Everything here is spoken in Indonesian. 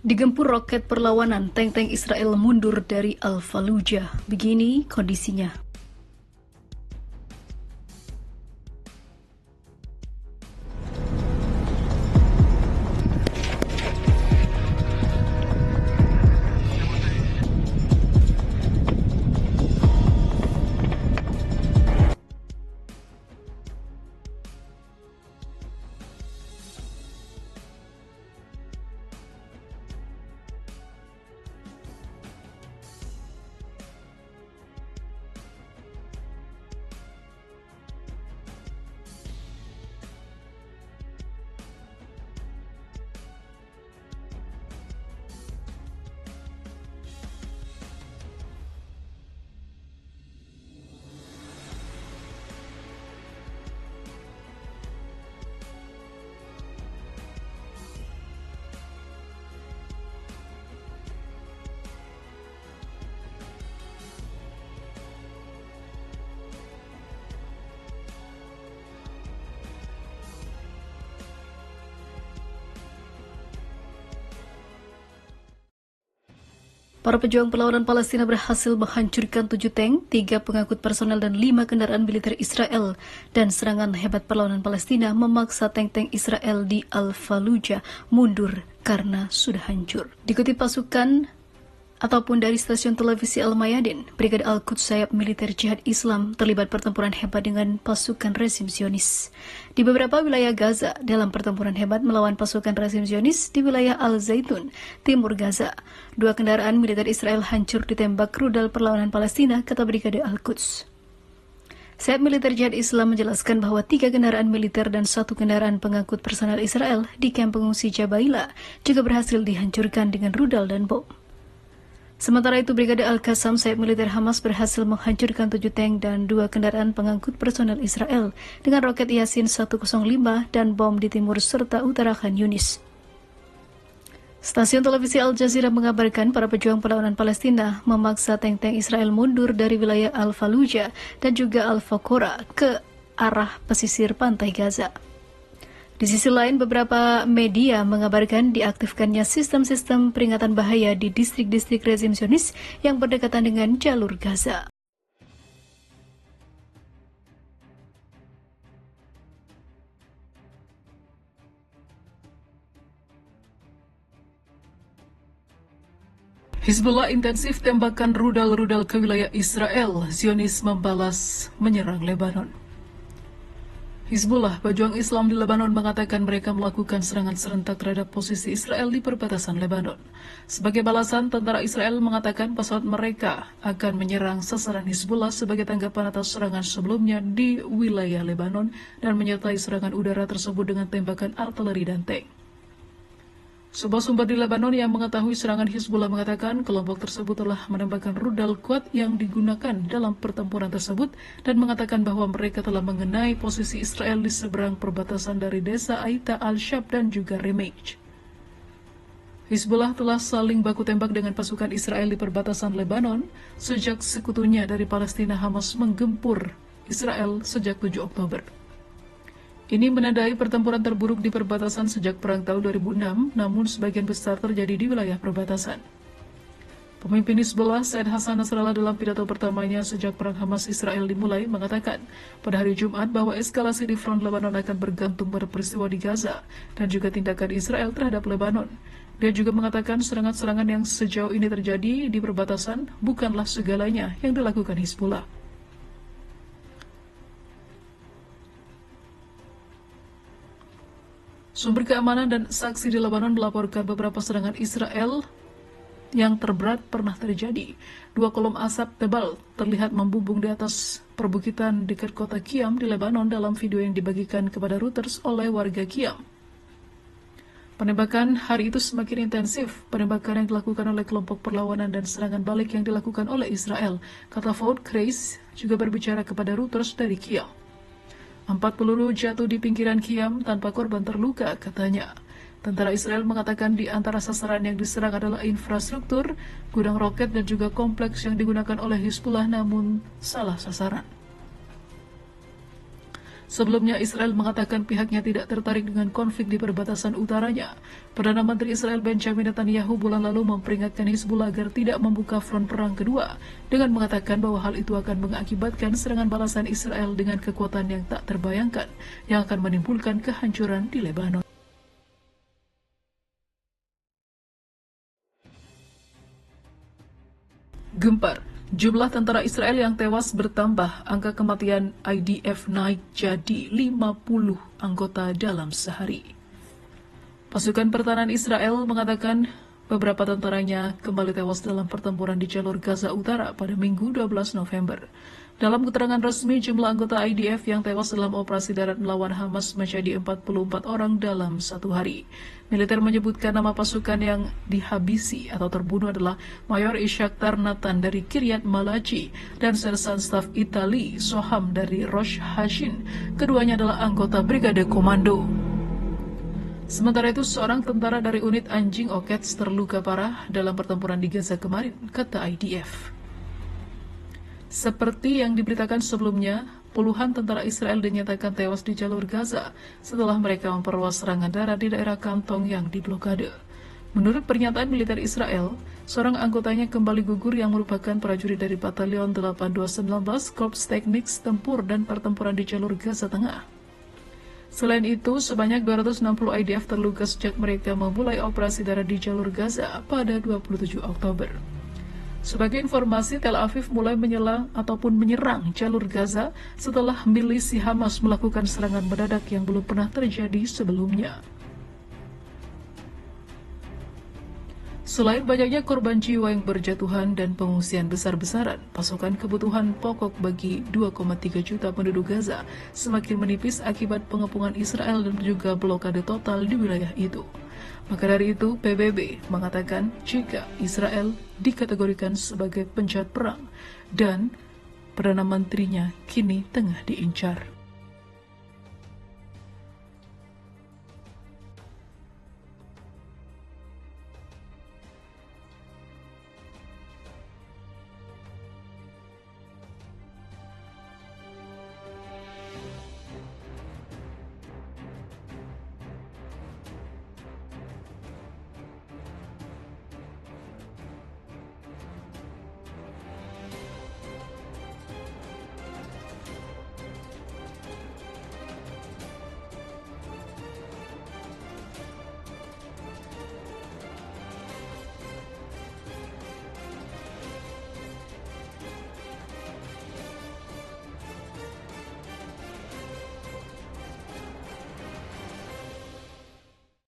Digempur roket perlawanan, tank-tank Israel mundur dari Al-Fallujah. Begini kondisinya. Para pejuang perlawanan Palestina berhasil menghancurkan 7 tank, 3 pengangkut personel dan 5 kendaraan militer Israel. Dan serangan hebat perlawanan Palestina memaksa tank-tank Israel di Al-Fallujah mundur karena sudah hancur. Dikutip pasukan ataupun dari stasiun televisi Al-Mayadin, Brigade Al-Quds sayap militer jihad Islam terlibat pertempuran hebat dengan pasukan rezim Zionis di beberapa wilayah Gaza dalam pertempuran hebat melawan pasukan rezim Zionis di wilayah Al-Zaitun, timur Gaza. 2 kendaraan militer Israel hancur ditembak rudal perlawanan Palestina, kata Brigade Al-Quds. Sayap militer jihad Islam menjelaskan bahwa 3 kendaraan militer dan 1 kendaraan pengangkut personel Israel di kamp pengungsi Jabaila juga berhasil dihancurkan dengan rudal dan bom. Sementara itu, Brigade Al-Qassam, sayap militer Hamas, berhasil menghancurkan 7 tank dan 2 kendaraan pengangkut personel Israel dengan roket Yasin 105 dan bom di timur serta utara Khan Yunis. Stasiun televisi Al Jazeera mengabarkan para pejuang perlawanan Palestina memaksa tank-tank Israel mundur dari wilayah Al-Fallujah dan juga Al-Faqora ke arah pesisir pantai Gaza. Di sisi lain, beberapa media mengabarkan diaktifkannya sistem-sistem peringatan bahaya di distrik-distrik rezim Zionis yang berdekatan dengan jalur Gaza. Hizbullah intensif tembakan rudal-rudal ke wilayah Israel. Zionis membalas menyerang Lebanon. Hizbullah, pejuang Islam di Lebanon, mengatakan mereka melakukan serangan serentak terhadap posisi Israel di perbatasan Lebanon. Sebagai balasan, tentara Israel mengatakan pesawat mereka akan menyerang sasaran Hizbullah sebagai tanggapan atas serangan sebelumnya di wilayah Lebanon dan menyertai serangan udara tersebut dengan tembakan artileri dan tank. Sebuah sumber di Lebanon yang mengetahui serangan Hizbullah mengatakan kelompok tersebut telah menembakkan rudal kuat yang digunakan dalam pertempuran tersebut dan mengatakan bahwa mereka telah mengenai posisi Israel di seberang perbatasan dari desa Aita al-Shab dan juga Remej. Hizbullah telah saling baku tembak dengan pasukan Israel di perbatasan Lebanon sejak sekutunya dari Palestina Hamas menggempur Israel sejak 7 Oktober. Ini menandai pertempuran terburuk di perbatasan sejak perang tahun 2006, namun sebagian besar terjadi di wilayah perbatasan. Pemimpin Hizbullah, Said Hassan Nasrallah, dalam pidato pertamanya sejak perang Hamas-Israel dimulai, mengatakan pada hari Jumat bahwa eskalasi di front Lebanon akan bergantung pada peristiwa di Gaza dan juga tindakan Israel terhadap Lebanon. Dia juga mengatakan serangan-serangan yang sejauh ini terjadi di perbatasan bukanlah segalanya yang dilakukan Hizbullah. Sumber keamanan dan saksi di Lebanon melaporkan beberapa serangan Israel yang terberat pernah terjadi. 2 kolom asap tebal terlihat membumbung di atas perbukitan dekat kota Qiyam di Lebanon dalam video yang dibagikan kepada Reuters oleh warga Qiyam. Penembakan hari itu semakin intensif. Penembakan yang dilakukan oleh kelompok perlawanan dan serangan balik yang dilakukan oleh Israel, kata Fouad Kreis, juga berbicara kepada Reuters dari Qiyam. 4 peluru jatuh di pinggiran Qiyam tanpa korban terluka, katanya. Tentara Israel mengatakan di antara sasaran yang diserang adalah infrastruktur, gudang roket dan juga kompleks yang digunakan oleh Hizbullah, namun salah sasaran. Sebelumnya, Israel mengatakan pihaknya tidak tertarik dengan konflik di perbatasan utaranya. Perdana Menteri Israel Benjamin Netanyahu bulan lalu memperingatkan Hizbullah agar tidak membuka front perang kedua, dengan mengatakan bahwa hal itu akan mengakibatkan serangan balasan Israel dengan kekuatan yang tak terbayangkan, yang akan menimbulkan kehancuran di Lebanon. Gempar. Jumlah tentara Israel yang tewas bertambah, angka kematian IDF naik jadi 50 anggota dalam sehari. Pasukan pertahanan Israel mengatakan beberapa tentaranya kembali tewas dalam pertempuran di jalur Gaza Utara pada Minggu 12 November. Dalam keterangan resmi, jumlah anggota IDF yang tewas dalam operasi darat melawan Hamas menjadi 44 orang dalam satu hari. Militer menyebutkan nama pasukan yang dihabisi atau terbunuh adalah Mayor Ishak Tarnatan dari Kiryat Malachi dan Sersan Staf Itali Soham dari Rosh Hashin. Keduanya adalah anggota Brigade Komando. Sementara itu, seorang tentara dari unit anjing Okets terluka parah dalam pertempuran di Gaza kemarin, kata IDF. Seperti yang diberitakan sebelumnya, puluhan tentara Israel dinyatakan tewas di jalur Gaza setelah mereka memperluas serangan darat di daerah kantong yang diblokade. Menurut pernyataan militer Israel, seorang anggotanya kembali gugur yang merupakan prajurit dari Batalion 8219 Korps Teknik Tempur dan Pertempuran di jalur Gaza Tengah. Selain itu, sebanyak 260 IDF terluka sejak mereka memulai operasi darat di jalur Gaza pada 27 Oktober. Sebagai informasi, Tel Aviv mulai menyerang jalur Gaza setelah milisi Hamas melakukan serangan mendadak yang belum pernah terjadi sebelumnya. Selain banyaknya korban jiwa yang berjatuhan dan pengungsian besar-besaran, pasokan kebutuhan pokok bagi 2,3 juta penduduk Gaza semakin menipis akibat pengepungan Israel dan juga blokade total di wilayah itu. Maka dari itu, PBB mengatakan jika Israel dikategorikan sebagai penjahat perang dan Perdana Menterinya kini tengah diincar.